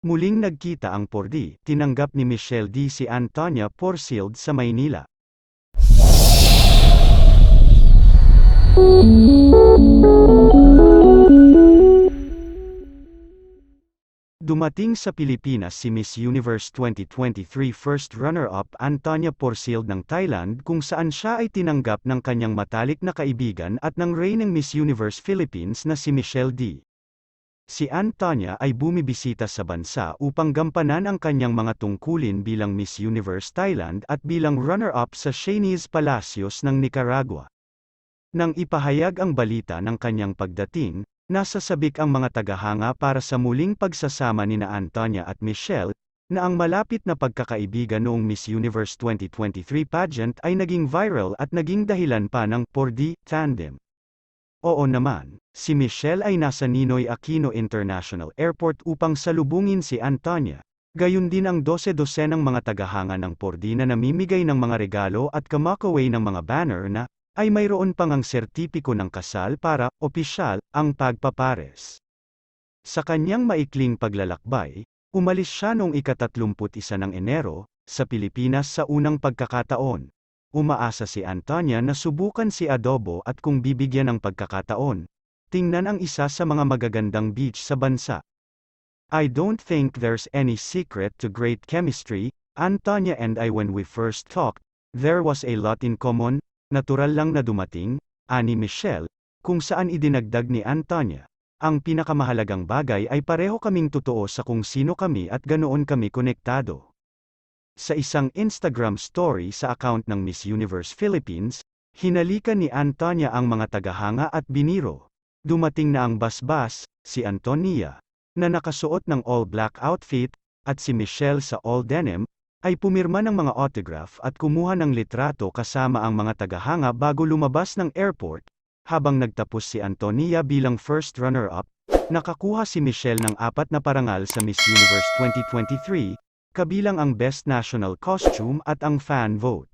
Muling nagkita ang 4D, tinanggap ni Michelle D. si Antonia Porcild sa Maynila. Dumating sa Pilipinas si Miss Universe 2023 first runner-up Antonia Porcild ng Thailand kung saan siya ay tinanggap ng kanyang matalik na kaibigan at ng reigning Miss Universe Philippines na si Michelle D. Si Antonia ay bumibisita sa bansa upang gampanan ang kanyang mga tungkulin bilang Miss Universe Thailand at bilang runner-up sa Shanice Palacios ng Nicaragua. Nang ipahayag ang balita ng kanyang pagdating, nasasabik ang mga tagahanga para sa muling pagsasama nina Antonia at Michelle, na ang malapit na pagkakaibigan noong Miss Universe 2023 pageant ay naging viral at naging dahilan pa ng 4D tandem. Oo naman, si Michelle ay nasa Ninoy Aquino International Airport upang salubungin si Antonia. Gayon din ang 12-dosenang mga tagahanga ng 4D na namimigay ng mga regalo at kamakaway ng mga banner na, ay mayroon pang ang sertipiko ng kasal para, opisyal, ang pagpapares. Sa kanyang maikling paglalakbay, umalis siya noong ika-31 ng Enero, sa Pilipinas sa unang pagkakataon. Umaasa si Antonia na subukan si adobo at kung bibigyan ng pagkakataon, tingnan ang isa sa mga magagandang beach sa bansa. I don't think there's any secret to great chemistry, Antonia and I when we first talked, there was a lot in common. Natural lang na dumating, ani Michelle, kung saan idinagdag ni Antonia. Ang pinakamahalagang bagay ay pareho kaming totoo sa kung sino kami at ganoon kami konektado. Sa isang Instagram story sa account ng Miss Universe Philippines, hinalikan ni Antonia ang mga tagahanga at biniro. Dumating na ang basbas, si Antonia, na nakasuot ng all-black outfit, at si Michelle sa all-denim, ay pumirma ng mga autograph at kumuha ng litrato kasama ang mga tagahanga bago lumabas ng airport. Habang nagtapos si Antonia bilang first runner-up, nakakuha si Michelle ng 4 na parangal sa Miss Universe 2023, kabilang ang Best National Costume at ang Fan Vote.